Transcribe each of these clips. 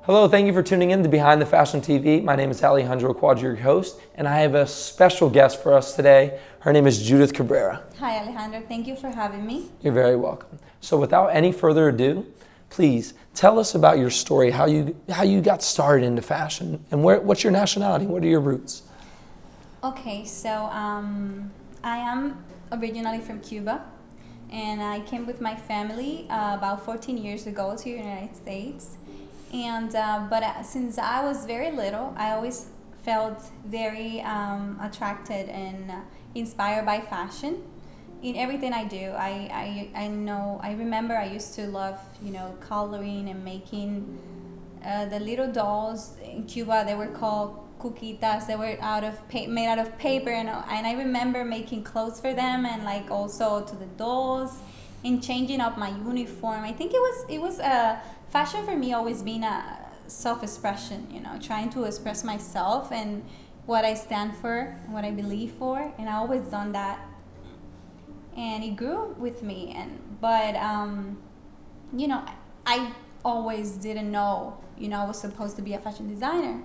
Hello, thank you for tuning in to Behind the Fashion TV. My name is Alejandro Quadri, your host, and I have a special guest for us today. Her name is Judith Cabrera. Hi Alejandro, thank you for having me. You're very welcome. So without any further ado, please tell us about your story, how you got started into fashion, and what's your nationality, what are your roots? Okay, so I am originally from Cuba, and I came with my family about 14 years ago to the United States. And since I was very little, I always felt very attracted and inspired by fashion. In everything I do, I remember I used to love, coloring and making the little dolls in Cuba. They were called cuquitas. They were made out of paper, and I remember making clothes for them, and like also to the dolls, and changing up my uniform. I think it was fashion for me always been a self-expression, trying to express myself and what I stand for, what I believe for, and I always done that. And it grew with me, but I always didn't know, I was supposed to be a fashion designer.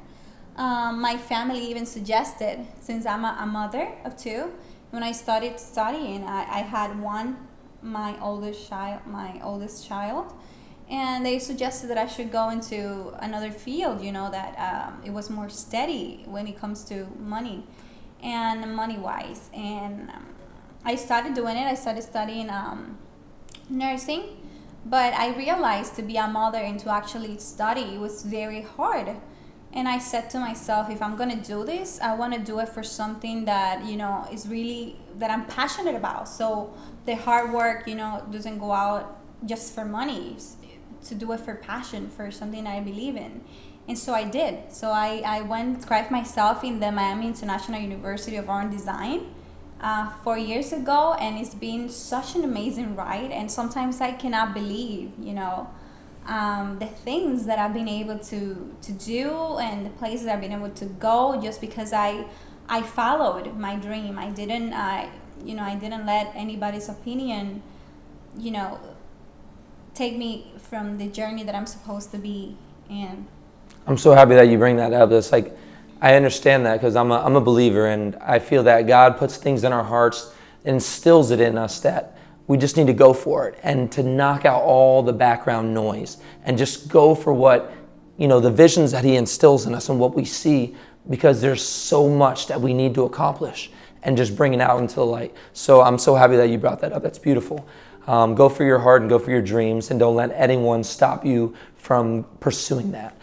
My family even suggested, since I'm a mother of two, when I started studying, I had my oldest child, and they suggested that I should go into another field, that it was more steady when it comes to money and money-wise. And I started doing it. I started studying nursing, but I realized to be a mother and to actually study, it was very hard. And I said to myself, if I'm gonna do this, I wanna do it for something that, is really, that I'm passionate about. So the hard work, doesn't go out just for money, to do it for passion, for something I believe in. And so I did. So I went, inscribed myself in the Miami International University of Art and Design 4 years ago, and it's been such an amazing ride. And sometimes I cannot believe, the things that I've been able to do, and the places I've been able to go, just because I followed my dream. I didn't let anybody's opinion, take me from the journey that I'm supposed to be in. I'm so happy that you bring that up. It's like, I understand that because I'm a believer, and I feel that God puts things in our hearts and instills it in us that we just need to go for it, and to knock out all the background noise and just go for what, the visions that He instills in us and what we see, because there's so much that we need to accomplish, and just bring it out into the light. So I'm so happy that you brought that up. That's beautiful. Go for your heart and go for your dreams, and don't let anyone stop you from pursuing that.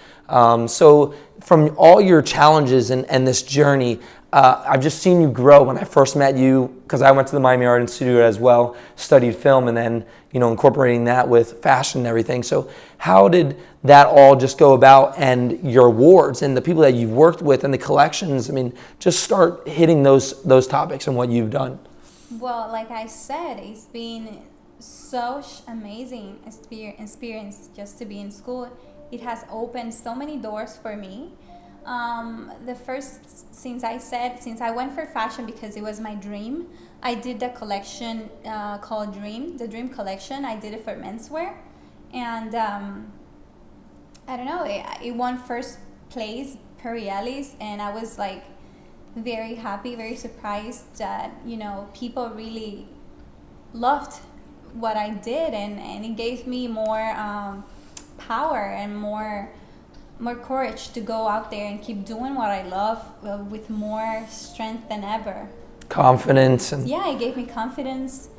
So from all your challenges and this journey, I've just seen you grow. When I first met you, because I went to the Miami Art Institute as well, studied film, and then incorporating that with fashion and everything. So how did that all just go about, and your awards and the people that you've worked with and the collections? I mean, just start hitting those topics and what you've done. Well, like I said, it's been such amazing experience just to be in school. It has opened so many doors for me. Since I went for fashion because it was my dream, I did the collection called the Dream Collection. I did it for menswear, and I don't know, it won first place per Ellis, and I was like very happy, very surprised that people really loved what I did, and it gave me more power and more courage to go out there and keep doing what I love with more strength than ever. Confidence. Yeah, it gave me confidence,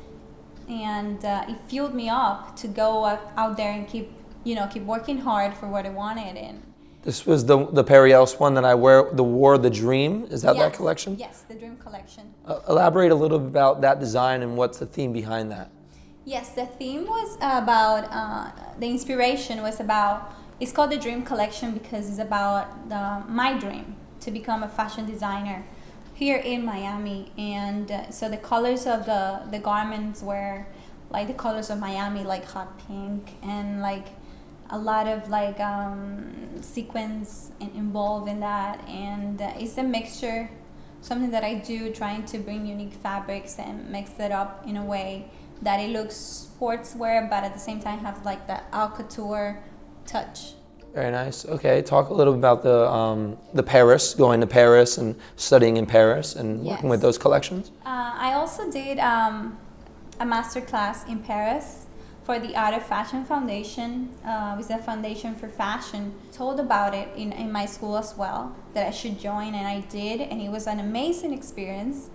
and it fueled me up to go out there and keep working hard for what I wanted. And this was the Perry Ellis one that I wore the Dream. Is that that collection? Yes, the Dream Collection. Elaborate a little bit about that design and what's the theme behind that. Yes, the theme was about, the inspiration was about, it's called the Dream Collection because it's about my dream to become a fashion designer here in Miami. And so the colors of the garments were like the colors of Miami, like hot pink, and like a lot of like sequins involved in that. And it's a mixture, something that I do, trying to bring unique fabrics and mix it up in a way that it looks sportswear, but at the same time have like the haute couture touch. Very nice. Okay, talk a little about the Paris, going to Paris and studying in Paris and working with those collections. I also did a master class in Paris for the Art of Fashion Foundation. It's a foundation for fashion. Told about it in my school as well, that I should join, and I did, and it was an amazing experience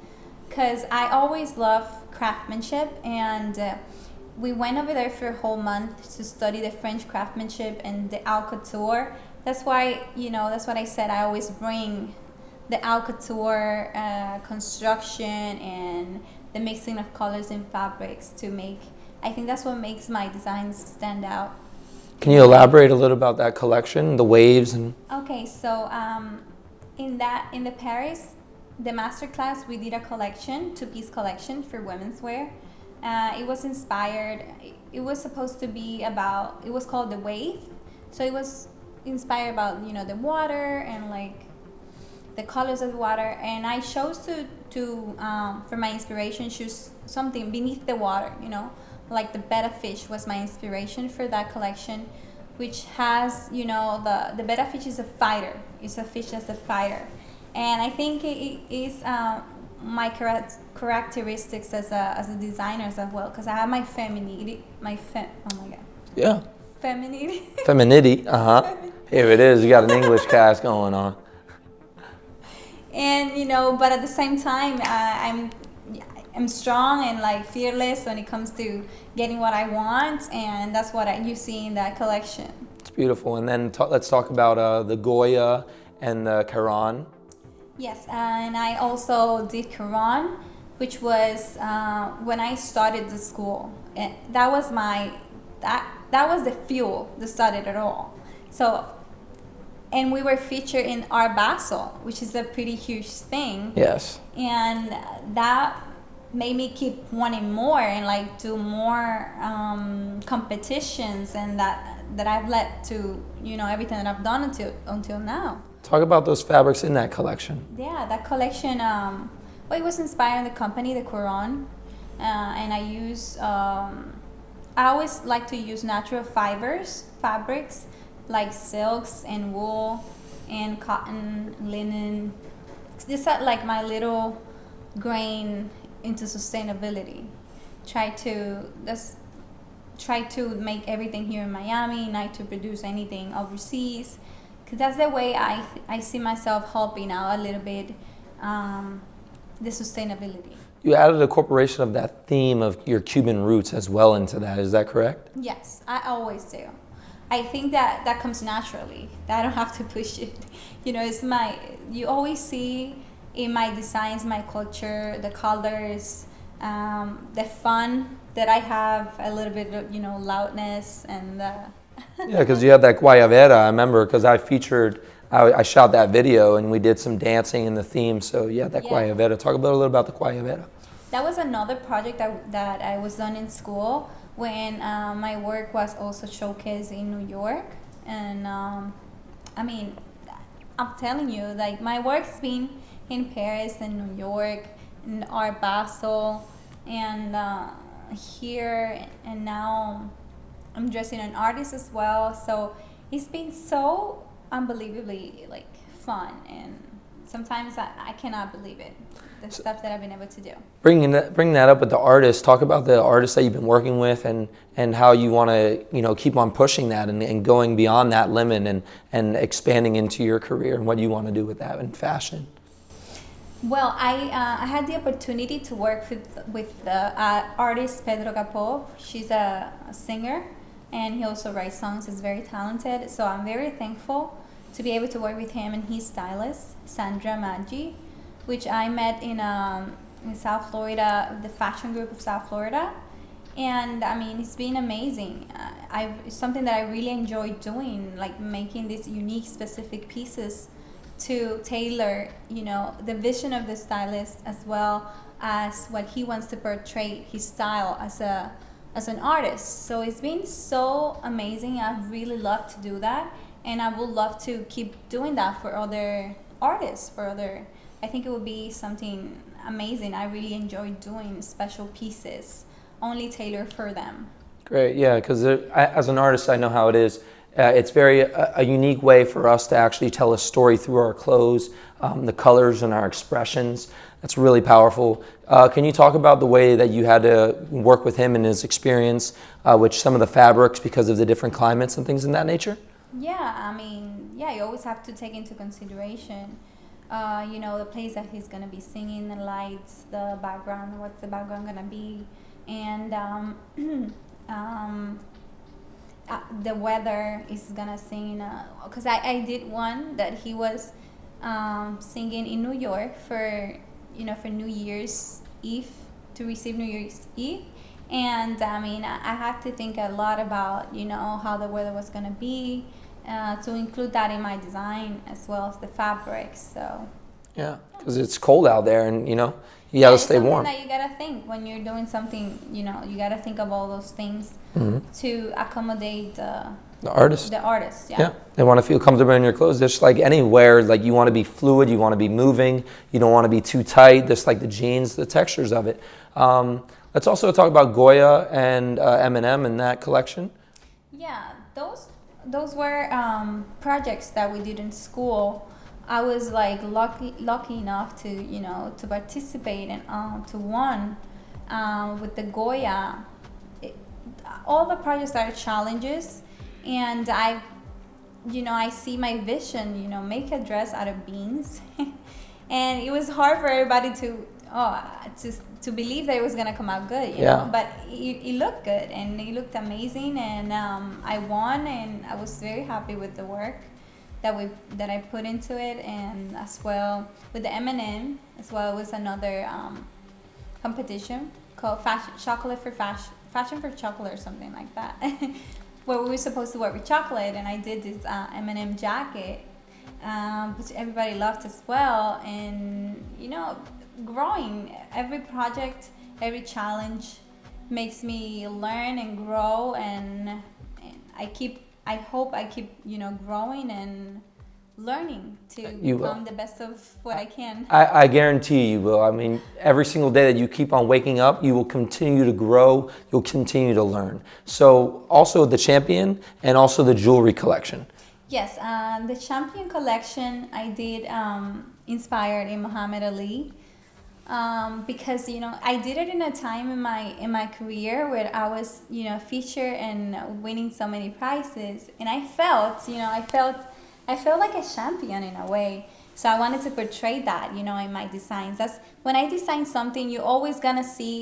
because I always love craftsmanship, and we went over there for a whole month to study the French craftsmanship and the haute couture. That's why, that's what I said. I always bring the haute couture construction and the mixing of colors and fabrics to make. I think that's what makes my designs stand out. Can you elaborate a little about that collection, the waves and? Okay, so in the Paris, the master class, we did a collection, 2-piece collection for women's wear. It was inspired. It was supposed to be about. It was called the wave, so it was inspired about the water and like the colors of the water. And I chose to for my inspiration choose something beneath the water. Like the betta fish was my inspiration for that collection, which has the betta fish is a fighter. It's a fish that's a fighter, and I think it is. My characteristics as a designer as well, because I have my femininity, oh my god. Yeah. Femininity. Femininity. Here it is. You got an English class going on. And but at the same time, I'm strong and like fearless when it comes to getting what I want, and that's what you see in that collection. It's beautiful. And then let's talk about the Goya and the Caron. Yes, and I also did Quran, which was when I started the school. And that was that was the fuel that started it all. So, and we were featured in Art Basel, which is a pretty huge thing. Yes. And that made me keep wanting more and like do more competitions, and that I've led to everything that I've done until now. Talk about those fabrics in that collection. Yeah, that collection, it was inspired by the company, the Quran, and I use, I always like to use natural fabrics, like silks and wool and cotton, linen. These are like my little grain into sustainability. Try to make everything here in Miami, not to produce anything overseas. Because that's the way I see myself helping out a little bit the sustainability. You added a incorporation of that theme of your Cuban roots as well into that. Is that correct? Yes, I always do. I think that comes naturally. That I don't have to push it. You always see in my designs, my culture, the colors, the fun that I have, a little bit of, loudness and yeah, because you had that guayabera, I remember, because I shot that video and we did some dancing in the theme. So yeah, that guayabera. Talk a little about the guayabera. That was another project that I was done in school when my work was also showcased in New York. And I'm telling you, like my work's been in Paris and New York, in Art Basel, and here, and now I'm dressing an artist as well. So it's been so unbelievably like fun, and sometimes I cannot believe it, the stuff that I've been able to do. Bringing that up with the artists, talk about the artists that you've been working with and how you want to keep on pushing that and going beyond that limit and expanding into your career and what you want to do with that in fashion. Well, I had the opportunity to work with the artist Pedro Capó. She's a singer, and he also writes songs. He's very talented. So I'm very thankful to be able to work with him and his stylist, Sandra Maggi, which I met in South Florida, the fashion group of South Florida. And it's been amazing. It's something that I really enjoy doing, like making these unique, specific pieces to tailor, the vision of the stylist as well as what he wants to portray, his style as an artist. So it's been so amazing. I really love to do that, and I would love to keep doing that for other artists, I think it would be something amazing. I really enjoy doing special pieces, only tailored for them. Great, yeah, because as an artist, I know how it is. It's very a unique way for us to actually tell a story through our clothes, the colors and our expressions. That's really powerful. Can you talk about the way that you had to work with him and his experience with some of the fabrics because of the different climates and things in that nature? Yeah, I mean, yeah, you always have to take into consideration, the place that he's gonna be singing, the lights, the background, what's the background gonna be, and the weather is gonna sing. Because I did one that he was singing in New York for New Year's Eve, to receive New Year's Eve. And I mean, I had to think a lot about, how the weather was gonna be, to include that in my design as well as the fabrics. So Yeah, because it's cold out there, and you gotta stay warm. That you gotta think when you're doing something. You gotta think of all those things to accommodate The artist. the artist. Yeah. Yeah, they want to feel comfortable in your clothes. Just like anywhere, like you want to be fluid, you want to be moving, you don't want to be too tight. Just like the jeans, the textures of it. Let's also talk about Goya and M&M and that collection. Yeah, those were projects that we did in school. I was like lucky enough to participate and to won with the Goya. All the projects are challenges, and I see my vision, make a dress out of beans, and it was hard for everybody to believe that it was gonna come out good, Yeah. But it looked good, and it looked amazing, and I won, and I was very happy with the work that I put into it, and as well with the M&M as well. It was another competition called Fashion for Chocolate or something like that, where we were supposed to work with chocolate, and I did this M&M jacket, which everybody loved as well. And growing, every project, every challenge makes me learn and grow, and I hope I keep growing and learning to become the best of what I can. I guarantee you will. I mean, every single day that you keep on waking up, you will continue to grow, you'll continue to learn. So also the Champion and also the jewelry collection. Yes, the Champion collection I did inspired in Muhammad Ali. Because I did it in a time in my career where I was featured and winning so many prizes, and I felt like a champion in a way. So I wanted to portray that in my designs. That's when I design something, you're always gonna see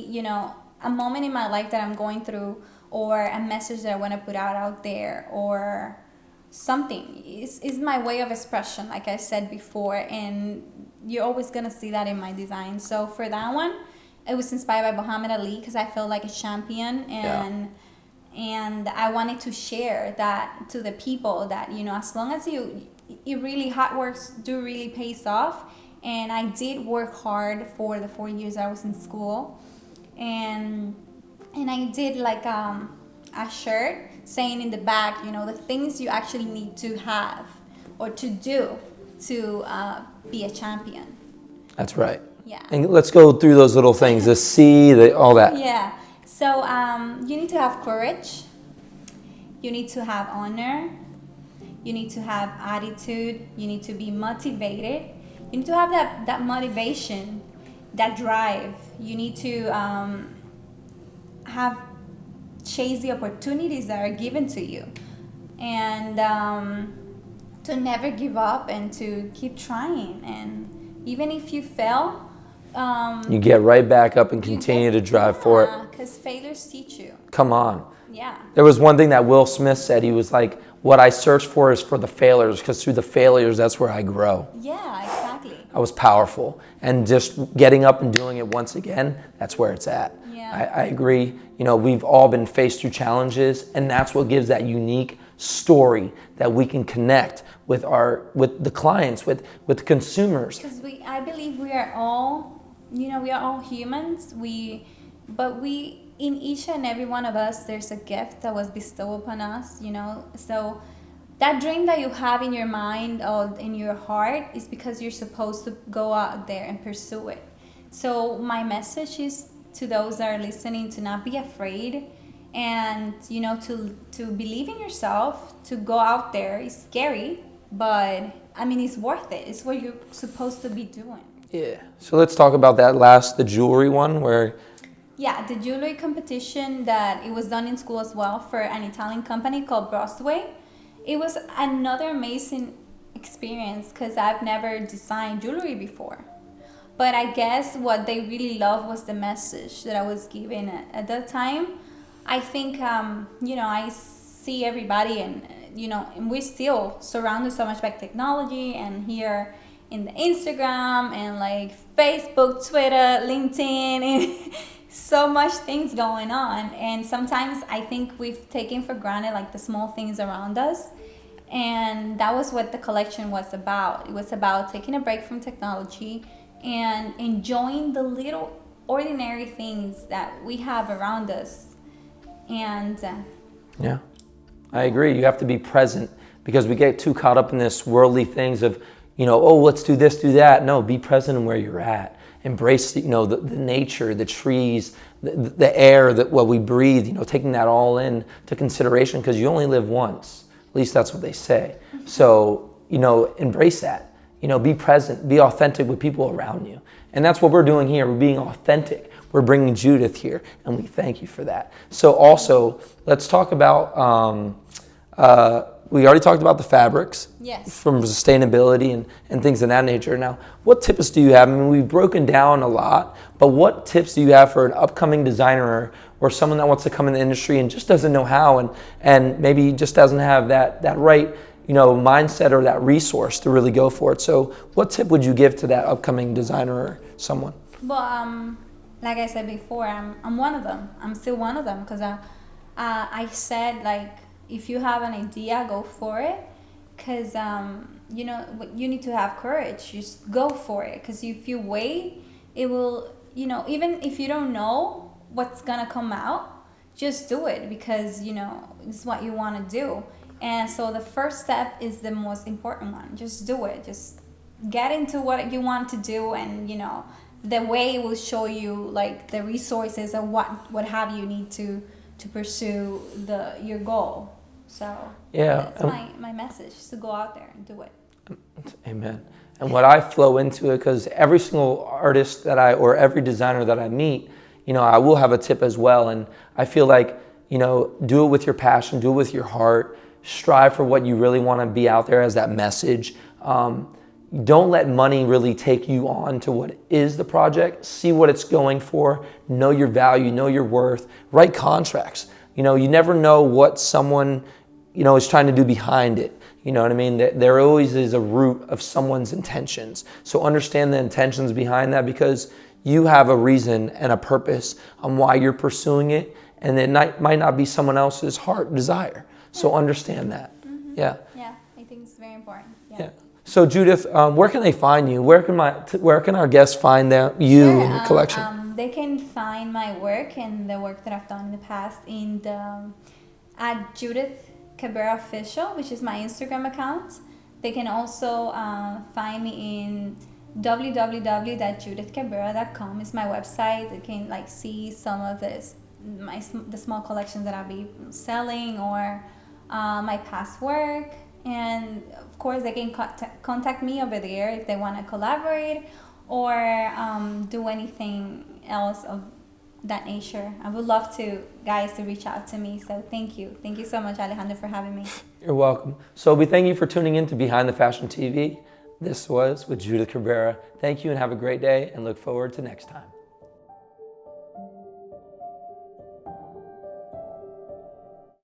a moment in my life that I'm going through, or a message that I want to put out there, or something. Is my way of expression, like I said before, and you're always gonna see that in my design. So for that one, it was inspired by Muhammad Ali, because I felt like a champion, and I wanted to share that to the people that as long as it really hard work really pays off. And I did work hard for the 4 years I was in school, and I did like a shirt saying in the back, the things you actually need to have or to do to be a champion. That's right. Yeah. And let's go through those little things, the C, all that. Yeah. So you need to have courage. You need to have honor. You need to have attitude. You need to be motivated. You need to have that motivation, that drive. You need to chase the opportunities that are given to you, and to never give up, and to keep trying. And even if you fail, you get right back up and continue to drive for it. Because failures teach you. Come on. Yeah. There was one thing that Will Smith said. He was like, what I search for is for the failures, because through the failures, that's where I grow. Yeah, exactly. That was powerful. And just getting up and doing it once again, that's where it's at. Yeah. I agree. We've all been faced through challenges, and that's what gives that unique story that we can connect with the clients, with the consumers. Because I believe we are all, we are all humans. But in each and every one of us, there's a gift that was bestowed upon us, So that dream that you have in your mind or in your heart is because you're supposed to go out there and pursue it. So my message is to those that are listening to not be afraid, And to believe in yourself, to go out there is scary, but I mean, it's worth it. It's what you're supposed to be doing. Yeah. So let's talk about the jewelry one where. Yeah, the jewelry competition that it was done in school as well for an Italian company called Broadway. It was another amazing experience because I've never designed jewelry before. But I guess what they really loved was the message that I was giving at that time. I think, I see everybody and we're still surrounded so much by technology, and here in the Instagram and like Facebook, Twitter, LinkedIn, and so much things going on. And sometimes I think we've taken for granted like the small things around us. And that was what the collection was about. It was about taking a break from technology and enjoying the little ordinary things that we have around us. And yeah, I agree. You have to be present because we get too caught up in this worldly things of, let's do this, do that. No, be present in where you're at. Embrace, the nature, the trees, the air, what we breathe, taking that all in to consideration because you only live once. At least that's what they say. So, embrace that. Be present, be authentic with people around you. And that's what we're doing here. We're being authentic. We're bringing Judith here, and we thank you for that. So also, let's talk about, we already talked about the fabrics. Yes. From sustainability and things of that nature. Now, what tips do you have? I mean, we've broken down a lot, but what tips do you have for an upcoming designer or someone that wants to come in the industry and just doesn't know how and maybe just doesn't have that right mindset or that resource to really go for it? So what tip would you give to that upcoming designer or someone? Well, like I said before, I'm one of them. I'm still one of them because I said, like, if you have an idea, go for it. Because, you need to have courage. Just go for it. Because if you wait, it will, even if you don't know what's going to come out, just do it because, it's what you want to do. And so the first step is the most important one. Just do it. Just get into what you want to do, and, the way will show you like the resources of what have you need to pursue your goal. So yeah, that's my message, is to go out there and do it. Amen. And what I flow into it, because every single artist or every designer that I meet, I will have a tip as well. And I feel like, do it with your passion, do it with your heart, strive for what you really want to be out there as that message. Don't let money really take you on to what is the project. See what it's going for. Know your value, know your worth. Write contracts. You never know what someone, is trying to do behind it. You know what I mean? There always is a root of someone's intentions. So understand the intentions behind that, because you have a reason and a purpose on why you're pursuing it. And it might not be someone else's heart desire. So understand that. Mm-hmm. Yeah. Yeah, I think it's very important. Yeah. So Judith, where can they find you? Where can our guests find you Sure. and your collection? They can find my work and the work that I've done in the past at Judith Cabrera Official, which is my Instagram account. They can also find me in www.judithcabrera.com is my website. They can see some of the small collections that I'll be selling, or my past work. And of course, they can contact me over there if they want to collaborate or do anything else of that nature. I would love guys to reach out to me. So thank you so much, Alejandro, for having me. You're welcome. So we thank you for tuning in to Behind the Fashion TV. This was with Judith Cabrera. Thank you and have a great day, and look forward to next time.